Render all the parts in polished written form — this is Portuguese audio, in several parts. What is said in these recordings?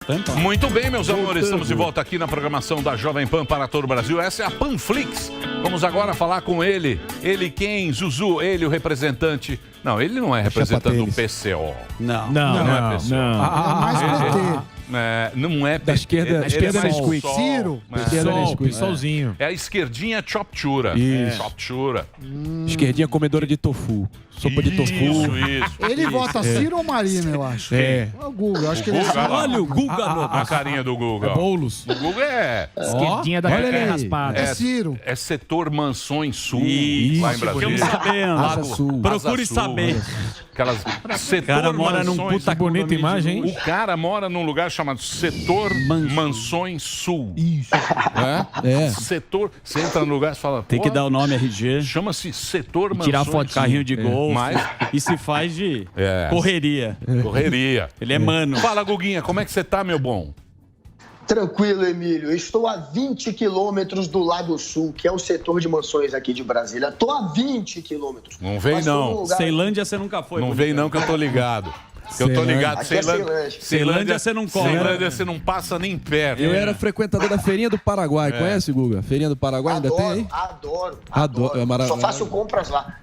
Pampa. Muito bem, meus amores, estamos de volta aqui na programação da Jovem Pan para todo o Brasil. Essa é a Panflix. Vamos agora falar com ele. Ele quem? Zuzu, ele o representante. Não, ele não é representante do PCO. Não é PCO. mais PT. Não é Da esquerda, ele esquerda é mais Nesquik. sol. Ciro. Esquerda Sol, Nesquik. solzinho. É a esquerdinha choptura. Isso. Choptura. Esquerdinha comedora de tofu. Sopa de tofu. Isso. Ele vota Ciro ou Marina, eu acho. É. É o Google, eu acho que O ele Guga, sabe. Olha o Guga A carinha do Guga. É Boulos. O Guga é... Esquerdinha da olha carne ele aí. raspada. É Ciro. É setor Mansões Sul, Isso, lá em Brasília. ficamos sabendo. Asa Sul. Procure Asa Sul. saber. Aquelas setor O cara mora num Mansões. puta Bonita condomínio imagem, de hein? O cara mora num lugar chamado Setor Mansões Sul. Isso. É? Setor... Você entra no lugar e fala... Tem que "Pô, dar o nome RG. Chama-se Setor Mansões Tirar foto de Sul." carrinho de golfe. Mas... E se faz de É. correria. Correria. Ele é mano. Fala, Guguinha, como é que você tá, meu bom? Tranquilo, Emílio. Eu estou a 20 quilômetros do Lago Sul, que é o setor de mansões aqui de Brasília. Estou a 20 quilômetros. Não vem, Mas tô não. num lugar- Ceilândia você nunca foi. Não bonitão. vem não que eu tô ligado. Que eu tô ligado. Aqui é Ceilândia. Ceilândia você não come. Ceilândia você não passa nem perto. Eu era frequentador da Feirinha do Paraguai. Conhece, Guga? Feirinha do Paraguai ainda tem aí? Adoro. É maravilhoso. Só faço compras lá.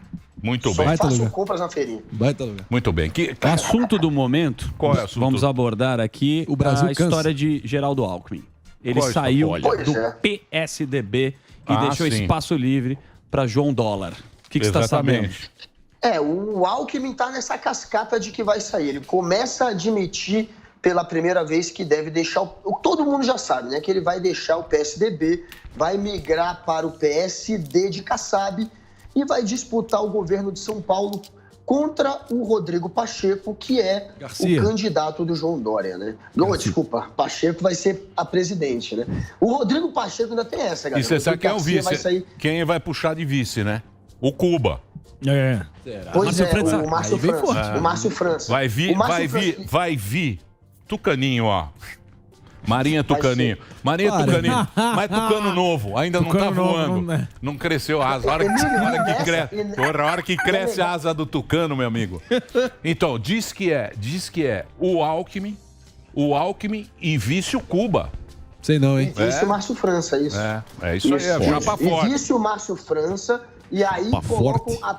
Muito Só bem. Baita faço lugar. compras na feirinha. Baita lugar. Muito bem. Assunto do momento. Qual é o assunto? Vamos abordar aqui O Brasil a cansa. história de Geraldo Alckmin. Ele Qual é a saiu história? do Pois é. PSDB e Ah, deixou sim. espaço livre para João Dólar. O que você está sabendo? Exatamente. O Alckmin está nessa cascata de que vai sair. Ele começa a admitir pela primeira vez que deve deixar todo mundo já sabe, né? Que ele vai deixar o PSDB, vai migrar para o PSD de Kassab e vai disputar o governo de São Paulo contra o Rodrigo Pacheco, que é Garcia. o candidato do João Dória, né? Não, desculpa, Pacheco vai ser a presidente, né? O Rodrigo Pacheco ainda tem essa, E galera. você sabe quem é o Garcia vice? vai sair... Quem vai puxar de vice, né? O Cuba. É. Pois Márcio é, França. o Márcio Aí vem França. forte. O Márcio França. Vai vir, O Márcio vai vir, França- vai vir. Tucaninho, ó. Marinha Tucaninho. Marinha Para. Tucaninho. Mas Tucano novo, ainda não tá Tucano novo, voando. não é. Não cresceu a asa. A hora que, Emílio, a hora que nessa- cresce, porra, a hora que cresce a asa do Tucano, meu amigo. Então, diz que é o Alckmin e vice o Cuba. Sei não, hein? E vice o Márcio França, isso. É isso aí, é chapa E forte. vice o Márcio França, e aí Chapa colocam forte. a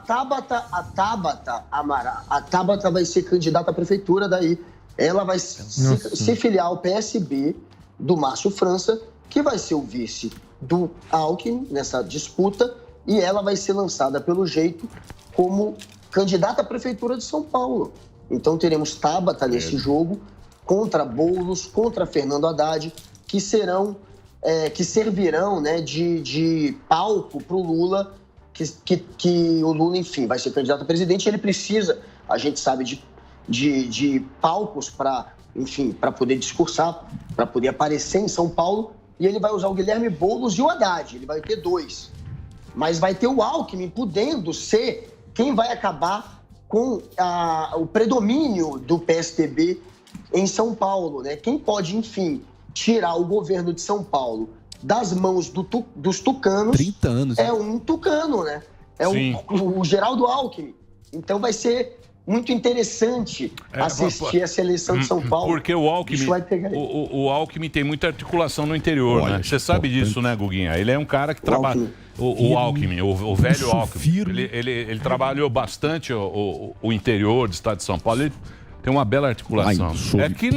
Tabata Amaral. A Tabata vai ser candidata à prefeitura, daí ela vai se filiar ao PSB do Márcio França, que vai ser o vice do Alckmin nessa disputa, e ela vai ser lançada, pelo jeito, como candidata à prefeitura de São Paulo. Então teremos Tabata nesse jogo, contra Boulos, contra Fernando Haddad, que servirão, né, de palco para o Lula, que o Lula, enfim, vai ser candidato a presidente. Ele precisa, a gente sabe, de palcos para, enfim, para poder discursar, para poder aparecer em São Paulo. E ele vai usar o Guilherme Boulos e o Haddad. Ele vai ter dois. Mas vai ter o Alckmin podendo ser quem vai acabar com o predomínio do PSDB em São Paulo, né? Quem pode, enfim, tirar o governo de São Paulo das mãos dos tucanos 30 anos. é um tucano, né? É Sim. o Geraldo Alckmin. Então vai ser muito interessante assistir essa eleição de São Paulo. Porque o Alckmin, Isso vai pegar ele. o Alckmin tem muita articulação no interior, Olha, né? Você sabe disso, né, Guguinha? Ele é um cara que trabalha... O Alckmin, o velho Alckmin, ele trabalhou bastante o interior do estado de São Paulo. Ele tem uma bela articulação. É que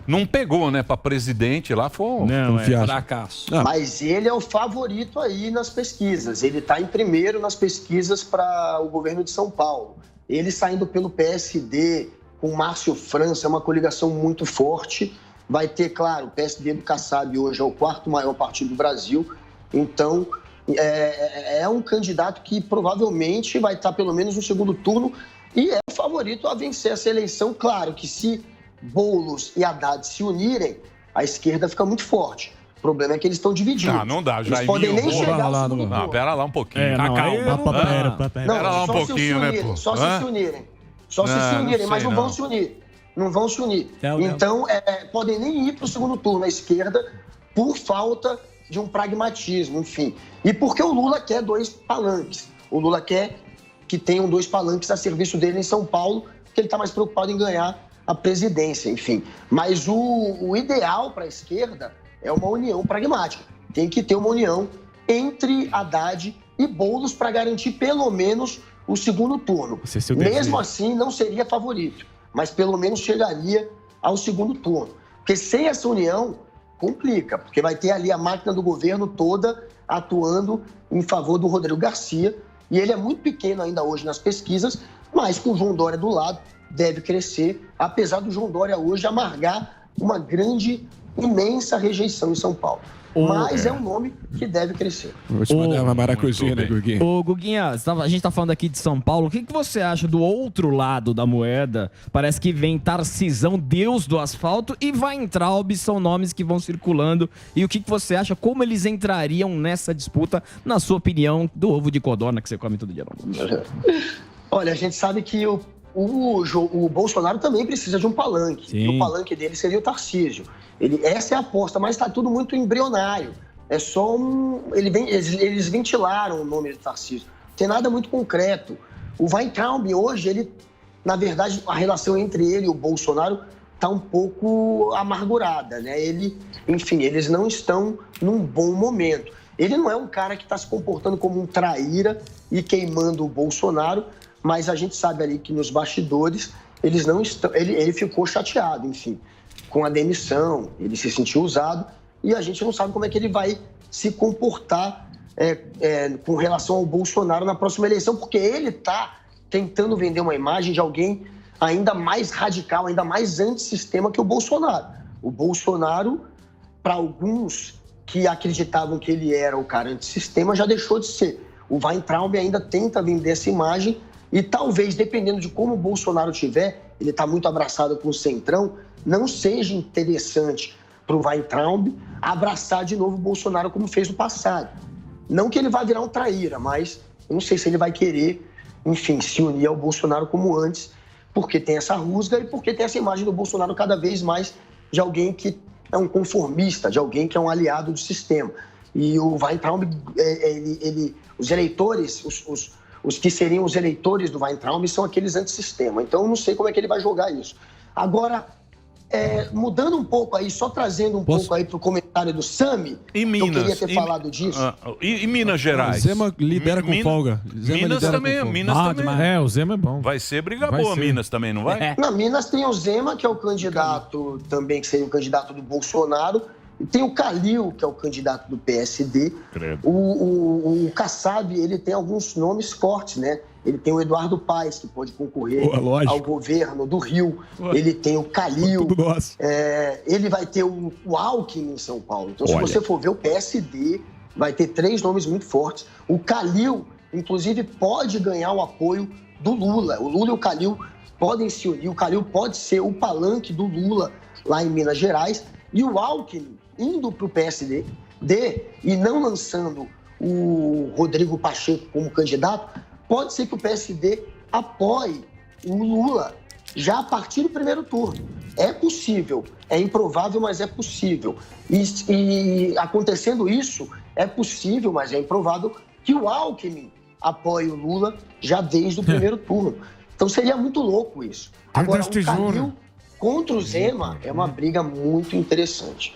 não pegou, né? Para presidente lá foi Não, é fiasco. fracasso. Mas ele é o favorito aí nas pesquisas. Ele está em primeiro nas pesquisas para o governo de São Paulo. Ele saindo pelo PSD, com Márcio França, é uma coligação muito forte. Vai ter, claro, o PSD do Kassab hoje é o quarto maior partido do Brasil. Então, é um candidato que provavelmente vai estar pelo menos no segundo turno e é o favorito a vencer essa eleição. Claro que se Boulos e Haddad se unirem, a esquerda fica muito forte. O problema é que eles estão divididos. Não dá, Eles Jair. podem nem chegar ao lá, segundo turno. Não, pera lá um pouquinho. Não, Pera lá um só pouquinho, né, pô? Só Hã? se unirem. Só se Não, unirem, não mas sei, não não. vão se unir. Não vão se unir. Não. Então, podem nem ir para o segundo turno, a esquerda, por falta de um pragmatismo, enfim. E porque o Lula quer dois palanques. O Lula quer que tenham dois palanques a serviço dele em São Paulo, porque ele está mais preocupado em ganhar a presidência, enfim. Mas o ideal para a esquerda é uma união pragmática. Tem que ter uma união entre Haddad e Boulos para garantir pelo menos o segundo turno. Mesmo assim, não seria favorito, mas pelo menos chegaria ao segundo turno. Porque sem essa união, complica, porque vai ter ali a máquina do governo toda atuando em favor do Rodrigo Garcia, e ele é muito pequeno ainda hoje nas pesquisas, mas com o João Dória do lado, deve crescer, apesar do João Dória hoje amargar uma grande, imensa rejeição em São Paulo. Mas é um nome que deve crescer. Vou te mandar uma maracuzinha, né, Guguinha? Ô, Guguinha, a gente tá falando aqui de São Paulo. O que você acha do outro lado da moeda? Parece que vem Tarcisão, Deus do asfalto, e Weintraub, são nomes que vão circulando. E o que você acha? Como eles entrariam nessa disputa, na sua opinião, do ovo de codorna que você come todo dia? Olha, a gente sabe que o Bolsonaro também precisa de um palanque. E o palanque dele seria o Tarcísio. Essa é a aposta, mas está tudo muito embrionário. É só eles ventilaram o nome do Tarcísio. Não tem nada muito concreto. O Weintraub hoje, na verdade, a relação entre ele e o Bolsonaro está um pouco amargurada, né? Eles não estão num bom momento. Ele não é um cara que está se comportando como um traíra e queimando o Bolsonaro, mas a gente sabe ali que nos bastidores eles não estão. Ele ficou chateado, enfim, com a demissão, ele se sentiu usado e a gente não sabe como é que ele vai se comportar com relação ao Bolsonaro na próxima eleição, porque ele está tentando vender uma imagem de alguém ainda mais radical, ainda mais antissistema que o Bolsonaro. O Bolsonaro, para alguns que acreditavam que ele era o cara antissistema, já deixou de ser. O Weintraub ainda tenta vender essa imagem e talvez, dependendo de como o Bolsonaro tiver, ele está muito abraçado com o Centrão, não seja interessante para o Weintraub abraçar de novo o Bolsonaro como fez no passado. Não que ele vá virar um traíra, mas eu não sei se ele vai querer, enfim, se unir ao Bolsonaro como antes, porque tem essa rusga e porque tem essa imagem do Bolsonaro cada vez mais de alguém que é um conformista, de alguém que é um aliado do sistema. E o Weintraub, os eleitores, os que seriam os eleitores do Weintraub são aqueles antissistema. Então, eu não sei como é que ele vai jogar isso. Agora, mudando um pouco aí, só trazendo um pouco aí para o comentário do Sami, em Minas, eu queria ter falado disso. E Minas Gerais? O Zema lidera com folga. Minas também. O Zema é bom. Vai ser briga boa, Minas também, não vai? Na Minas tem o Zema, que é o candidato também, que seria o candidato do Bolsonaro. E tem o Calil, que é o candidato do PSD. O Kassab, ele tem alguns nomes fortes, né? Ele tem o Eduardo Paes, que pode concorrer ao governo do Rio. Ele tem o Calil. Ele vai ter o Alckmin em São Paulo. Então, se você for ver o PSD, vai ter 3 nomes muito fortes. O Calil, inclusive, pode ganhar o apoio do Lula. O Lula e o Calil podem se unir. O Calil pode ser o palanque do Lula lá em Minas Gerais. E o Alckmin, indo para o PSD e não lançando o Rodrigo Pacheco como candidato, pode ser que o PSD apoie o Lula já a partir do primeiro turno. É possível, é improvável, mas é possível. E acontecendo isso, é possível, mas é improvável, que o Alckmin apoie o Lula já desde o primeiro turno. Então seria muito louco isso. Agora, o Calil contra o Zema é uma briga muito interessante.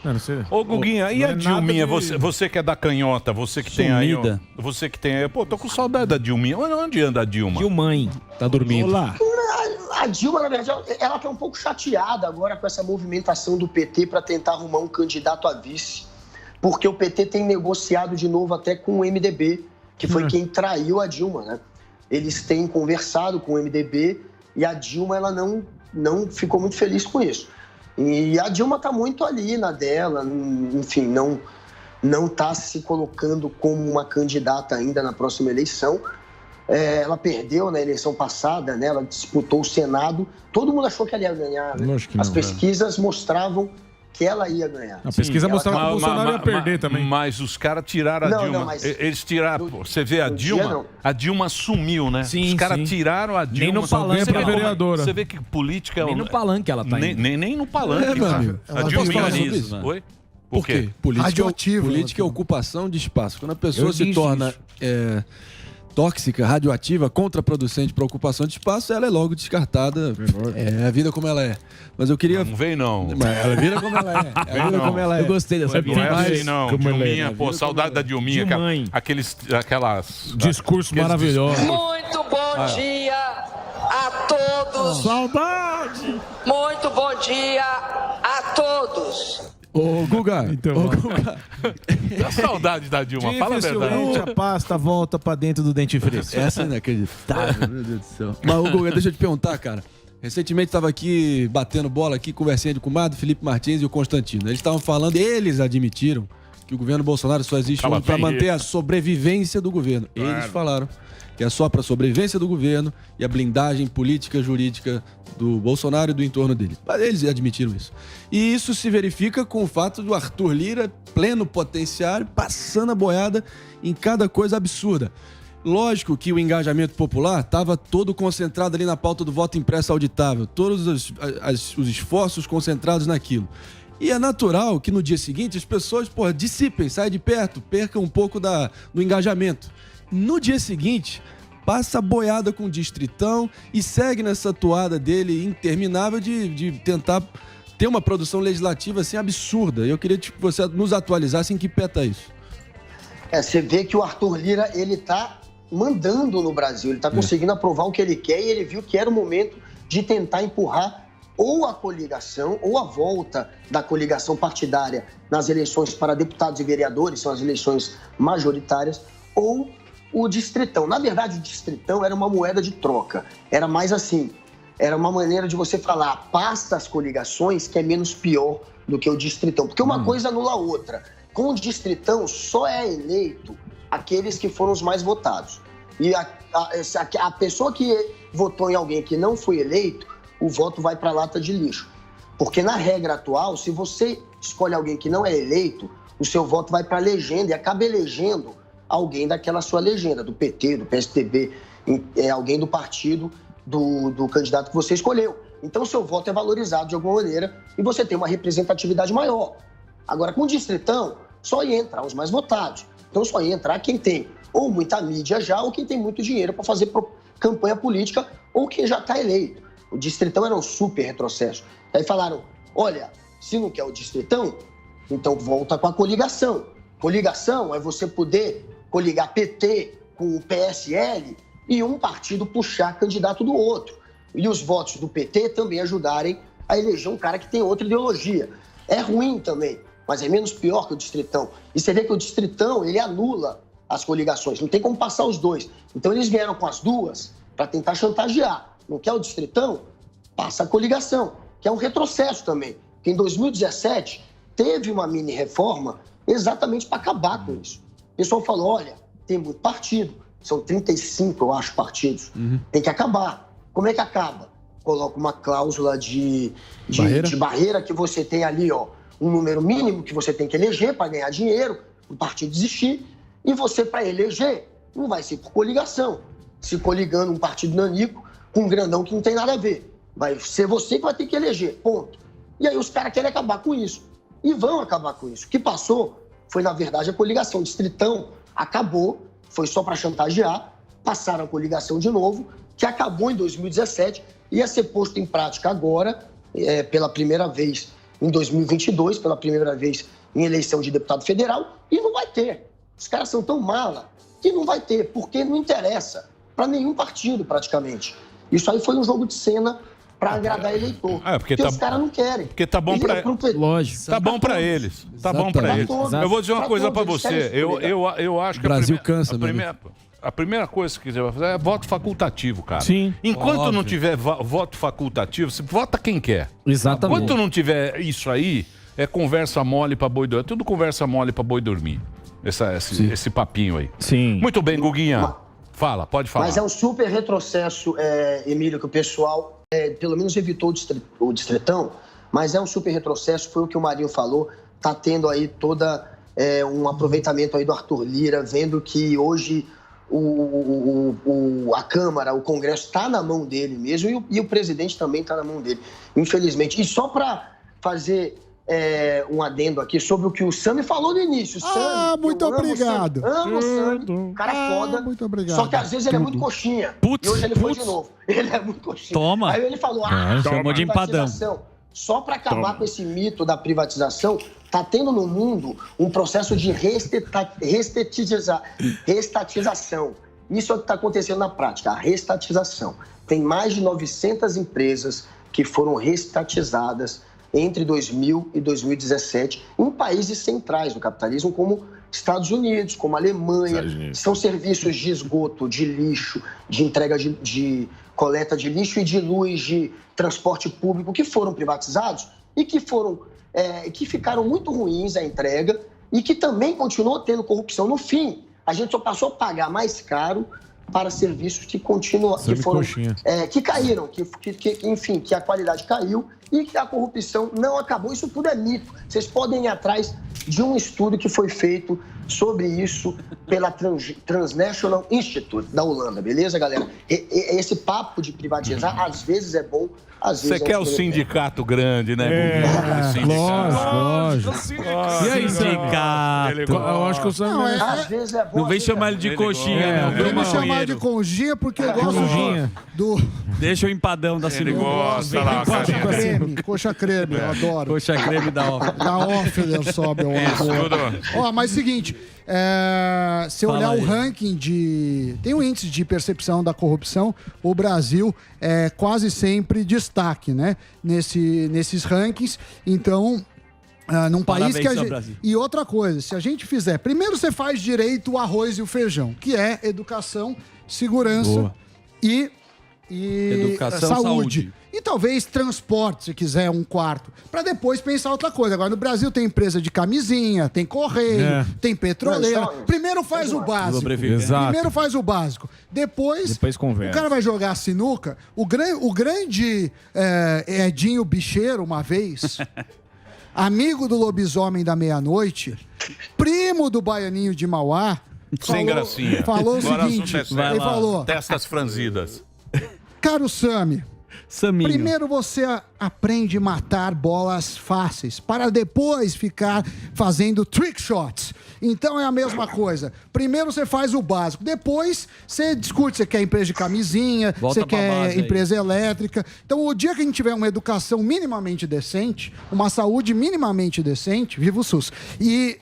Ô, Guguinha, e a Dilminha? Você que é da canhota, você que tem aí... Você que tem aí... Pô, tô com saudade da Dilminha. Onde anda a Dilma? Dilmãe. Tá dormindo. Olá. A Dilma, na verdade, ela tá um pouco chateada agora com essa movimentação do PT para tentar arrumar um candidato a vice, porque o PT tem negociado de novo até com o MDB, que foi quem traiu a Dilma, né? Eles têm conversado com o MDB e a Dilma, ela não ficou muito feliz com isso. E a Dilma está muito ali na dela, enfim, não está se colocando como uma candidata ainda na próxima eleição. Ela perdeu na eleição passada, né? Ela disputou o Senado. Todo mundo achou que ela ia ganhar, né? As pesquisas mostravam que ela ia ganhar. A pesquisa mostrava que o Bolsonaro ia perder também. Mas os caras tiraram a Dilma. Eles tiraram. Você vê a Dilma? A Dilma sumiu, né? Os caras tiraram a Dilma. Nem no palanque pra vereadora. Você vê que política é Nem no palanque ela tá indo. Nem no palanque. A Dilma. Oi? Por quê? Política é ocupação de espaço. Quando a pessoa se torna tóxica, radioativa, contraproducente para ocupação de espaço, ela é logo descartada. É a vida como ela é. Mas eu queria... Não vem, não. Mas ela vira como ela é. É a vida como ela é. Eu gostei dessa Não é assim, não. Dilminha, pô, saudade da Dilminha. Aquelas... Discurso maravilhoso. Muito bom dia a todos. Saudade! Muito bom dia a todos. Ô, Guga. Então, Dá saudade da Dilma, fala a verdade. Dificilmente a pasta volta pra dentro do dentifrício. Essa é inacreditável, meu Deus do céu. Mas, ô, Guga, deixa eu te perguntar, cara. Recentemente estava aqui, batendo bola aqui, conversinha de comadre, Felipe Martins e o Constantino. Eles estavam falando, eles admitiram que o governo Bolsonaro só existe para manter a sobrevivência do governo. Eles falaram que é só para a sobrevivência do governo e a blindagem política, jurídica do Bolsonaro e do entorno dele. Mas eles admitiram isso. E isso se verifica com o fato do Arthur Lira, pleno potenciário, passando a boiada em cada coisa absurda. Lógico que o engajamento popular estava todo concentrado ali na pauta do voto impresso auditável, todos os esforços concentrados naquilo. E é natural que no dia seguinte as pessoas, dissipem, saem de perto, percam um pouco do engajamento. No dia seguinte, passa a boiada com o Distritão e segue nessa toada dele interminável de tentar ter uma produção legislativa assim absurda. Eu queria que você nos atualizasse em que pé tá isso. Você vê que o Arthur Lira, ele tá mandando no Brasil, ele tá conseguindo aprovar o que ele quer e ele viu que era o momento de tentar empurrar ou a coligação, ou a volta da coligação partidária nas eleições para deputados e vereadores, são as eleições majoritárias, ou o Distritão. Na verdade, o Distritão era uma moeda de troca. Era mais assim, era uma maneira de você falar, passa as coligações que é menos pior do que o Distritão. Porque uma coisa anula a outra. Com o Distritão, só é eleito aqueles que foram os mais votados. E a pessoa que votou em alguém que não foi eleito, o voto vai para a lata de lixo. Porque na regra atual, se você escolhe alguém que não é eleito, o seu voto vai para a legenda e acaba elegendo alguém daquela sua legenda, do PT, do PSDB, alguém do partido do candidato que você escolheu. Então, seu voto é valorizado de alguma maneira e você tem uma representatividade maior. Agora, com o Distritão, só ia entrar os mais votados. Então, só ia entrar quem tem ou muita mídia já, ou quem tem muito dinheiro para fazer campanha política, ou quem já está eleito. O Distritão era um super retrocesso. Aí falaram, olha, se não quer o Distritão, então volta com a coligação. Coligação é você poder coligar PT com o PSL e um partido puxar candidato do outro. E os votos do PT também ajudarem a eleger um cara que tem outra ideologia. É ruim também, mas é menos pior que o Distritão. E você vê que o Distritão, ele anula as coligações, não tem como passar os dois. Então eles vieram com as duas para tentar chantagear. Não quer o Distritão? Passa a coligação, que é um retrocesso também. Porque em 2017 teve uma mini-reforma exatamente para acabar com isso. O pessoal falou, olha, tem muito partido, são 35, eu acho, partidos. Tem que acabar. Como é que acaba? Coloca uma cláusula de barreira que você tem ali, ó, um número mínimo que você tem que eleger para ganhar dinheiro, o partido desistir, e você, para eleger, não vai ser por coligação. Se coligando um partido nanico com um grandão que não tem nada a ver. Vai ser você que vai ter que eleger, ponto. E aí os caras querem acabar com isso. E vão acabar com isso. O que passou foi, na verdade, a coligação. O Distritão acabou, foi só para chantagear, passaram a coligação de novo, que acabou em 2017, ia ser posto em prática agora, pela primeira vez em 2022, pela primeira vez em eleição de deputado federal, e não vai ter. Os caras são tão mala que não vai ter, porque não interessa para nenhum partido, praticamente. Isso aí foi um jogo de cena para agradar eleitor. Porque os caras não querem. Porque tá bom para eles. Lógico. Tá bom para eles. Tá bom para eles. Eu vou dizer uma coisa para você. Eu acho que Brasil cansa, a primeira coisa que você vai fazer é voto facultativo, cara. Sim. Enquanto não tiver voto facultativo, você vota quem quer. Exatamente. Enquanto não tiver isso aí, é conversa mole para boi dormir. É tudo conversa mole para boi dormir. Esse papinho aí. Sim. Muito bem, Guguinha. Fala, pode falar. Mas é um super retrocesso, Emílio, que o pessoal, pelo menos evitou o Distritão, mas é um super retrocesso, foi o que o Marinho falou, tá tendo aí toda um aproveitamento aí do Arthur Lira, vendo que hoje a Câmara, o Congresso está na mão dele mesmo e o presidente também está na mão dele, infelizmente. E só para fazer um adendo aqui sobre o que o Sami falou no início. Sami, muito obrigado. Amo o Sami, cara foda. Muito obrigado. Só que às vezes ele é muito coxinha. Putz, e hoje ele foi de novo. Ele é muito coxinha. Toma. Aí ele falou, chamou de empadão. Só para acabar com esse mito da privatização, está tendo no mundo um processo de restatização. Isso é o que está acontecendo na prática, a restatização. Tem mais de 900 empresas que foram restatizadas entre 2000 e 2017 em países centrais do capitalismo, como Estados Unidos, como Alemanha. São serviços de esgoto, de lixo, de entrega de coleta de lixo e de luz, de transporte público, que foram privatizados e que ficaram muito ruins a entrega e que também continuou tendo corrupção. No fim, a gente só passou a pagar mais caro para serviços que caíram, enfim, que a qualidade caiu e que a corrupção não acabou. Isso tudo é mito. Vocês podem ir atrás de um estudo que foi feito sobre isso pela Transnational Institute da Holanda, beleza, galera? Esse papo de privatizar, às vezes é bom, às vezes Você quer o sindicato grande, né? Lógico. E aí, sindicato? Eu acho que o Sami... Às vezes é bom. Não vem chamar ele de coxinha, não. Vem me chamar de conjinha porque eu gosto do... Deixa o empadão da segunda. Ele gosta lá, Coxa creme, eu adoro. Coxa creme da Offler. Da Offler sobe, eu adoro. Ó, mas seguinte, se olhar o ranking tem um índice de percepção da corrupção, o Brasil é quase sempre destaque, né? Nesses rankings. Então, num país que a gente... E outra coisa, se a gente fizer... Primeiro você faz direito o arroz e o feijão, que é educação, segurança e educação, saúde. E talvez transporte, se quiser, um quarto. Para depois pensar outra coisa. Agora, no Brasil tem empresa de camisinha, tem correio, tem petroleira. Primeiro faz o básico. Primeiro faz o básico. Depois conversa. O cara vai jogar sinuca. O grande Edinho Bicheiro, uma vez, amigo do lobisomem da meia-noite, primo do baianinho de Mauá, sem gracinha. Falou o seguinte, ele falou... Testas franzidas. Caro Sami, primeiro você aprende a matar bolas fáceis, para depois ficar fazendo trick shots. Então é a mesma coisa. Primeiro você faz o básico, depois você discute se quer empresa de camisinha, você quer empresa elétrica. Então o dia que a gente tiver uma educação minimamente decente, uma saúde minimamente decente, viva o SUS. E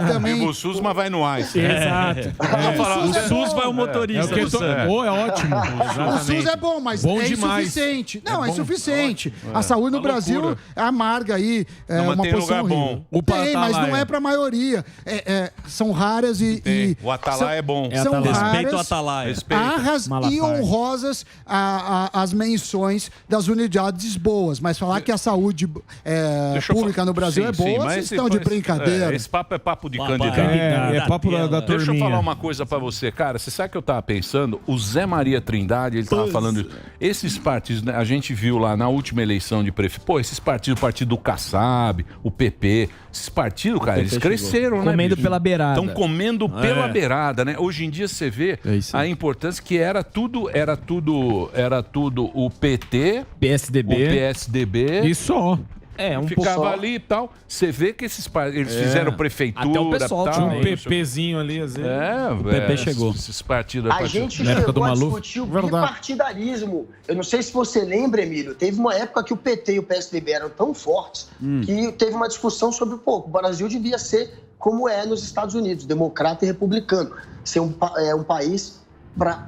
também... Viva o SUS, mas vai no AIS. Exato. O SUS vai o motorista. É ótimo. O SUS é bom, mas é insuficiente. Não, é insuficiente. A saúde no Brasil amarga aí uma posição horrível. Tem, mas não é para a maioria. São raras e o Atalaia é bom. São Respeito ao Atalaia. Raras e honrosas as menções das unidades boas. Mas falar que a saúde pública no Brasil é boa, vocês estão de brincadeira. Esse papo é papo de candidato. É papo da turminha. Deixa eu falar uma coisa pra você, cara. Você sabe que eu tava pensando? O Zé Maria Trindade, ele tava falando... Esses partidos, né, a gente viu lá na última eleição de prefeito... Pô, esses partidos, o partido do Kassab, o PP... Esses partidos, cara, eles cresceram, né? Comendo pela beirada. Estão comendo pela beirada, né? Hoje em dia você vê a importância que era tudo o PT, PSDB. o PSDB. E só. Ficava ali e tal. Você vê que esses eles fizeram prefeitura. Até o pessoal tal, tinha um PPzinho ali, às vezes. O PP chegou. Esses partidos. A gente chegou a discutir o bipartidarismo. Eu não sei se você lembra, Emílio, teve uma época que o PT e o PSDB eram tão fortes que teve uma discussão sobre o Brasil devia ser como é nos Estados Unidos, democrata e republicano. Ser um país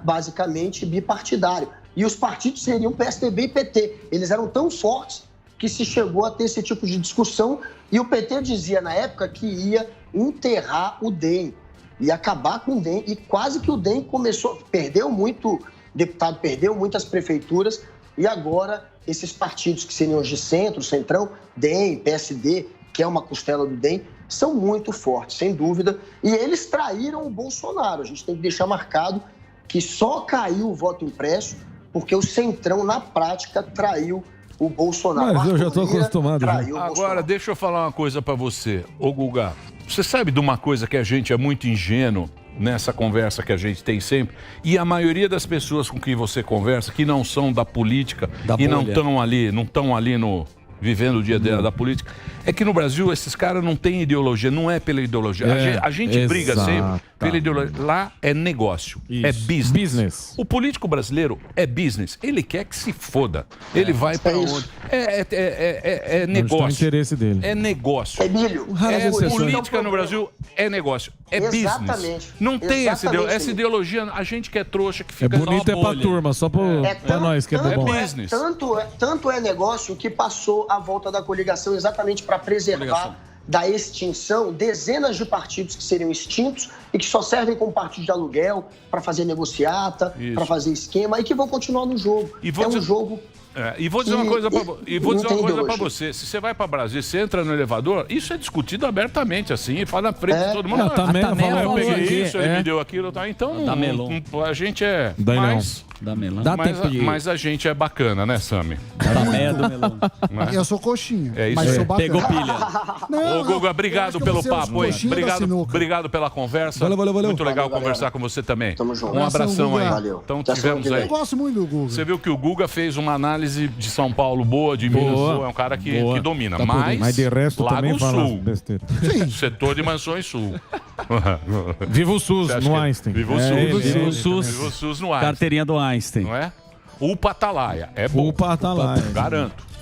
basicamente bipartidário. E os partidos seriam PSDB e PT. Eles eram tão fortes que se chegou a ter esse tipo de discussão e o PT dizia na época que ia enterrar o DEM, ia acabar com o DEM e quase que o DEM perdeu muito deputado, perdeu muitas prefeituras e agora esses partidos que seriam os de centro, centrão, DEM, PSD, que é uma costela do DEM, são muito fortes, sem dúvida, e eles traíram o Bolsonaro. A gente tem que deixar marcado que só caiu o voto impresso porque o centrão, na prática, traiu o Bolsonaro. Mas eu já estou acostumado. Agora, deixa eu falar uma coisa pra você, ô Guga. Você sabe de uma coisa que a gente é muito ingênuo nessa conversa que a gente tem sempre? E a maioria das pessoas com quem você conversa, que não são da política e não estão ali no vivendo o dia a dia da política, é que no Brasil esses caras não têm ideologia, não é pela ideologia. A gente briga sempre pela ideologia. Lá é negócio, é business. O político brasileiro é business. Ele quer que se foda. Ele vai para onde? É negócio. Onde tá o interesse dele. É negócio. Emílio, Política no Brasil é negócio, é business. Não tem essa ideologia. A gente que é trouxa, que fica bonito é pra turma, só pra nós que é bom. business. Tanto é negócio que passou a volta da coligação exatamente para preservar da extinção dezenas de partidos que seriam extintos e que só servem como partido de aluguel para fazer negociata, para fazer esquema e que vão continuar no jogo. Um jogo. E vou dizer uma coisa para você. Se você vai para Brasília, você entra no elevador, isso é discutido abertamente, assim, e fala na frente de todo mundo. Eu peguei isso, ele me deu aquilo, tá? Então, a gente é mais... Mas a gente é bacana, né, Sami? Eu sou coxinha, isso mas sou bacana. Pegou pilha. Ô, Guga, obrigado pelo papo aí. Obrigado pela conversa. Valeu. Muito legal conversar com você também. Tamo junto. Um abração aí. Valeu. Então tivemos aí. Eu gosto muito do Guga. Você viu que o Guga fez uma análise de São Paulo boa, de Minas boa. É um cara que domina. Mas de resto Lago também fala Sul. besteira. Setor de Mansões Sul. Viva o SUS no Einstein. Viva o SUS. Viva o SUS. Viva o SUS no Einstein. Carteirinha do Einstein. Não é? UPA Atalaia. É bom. UPA Atalaia. Garanto.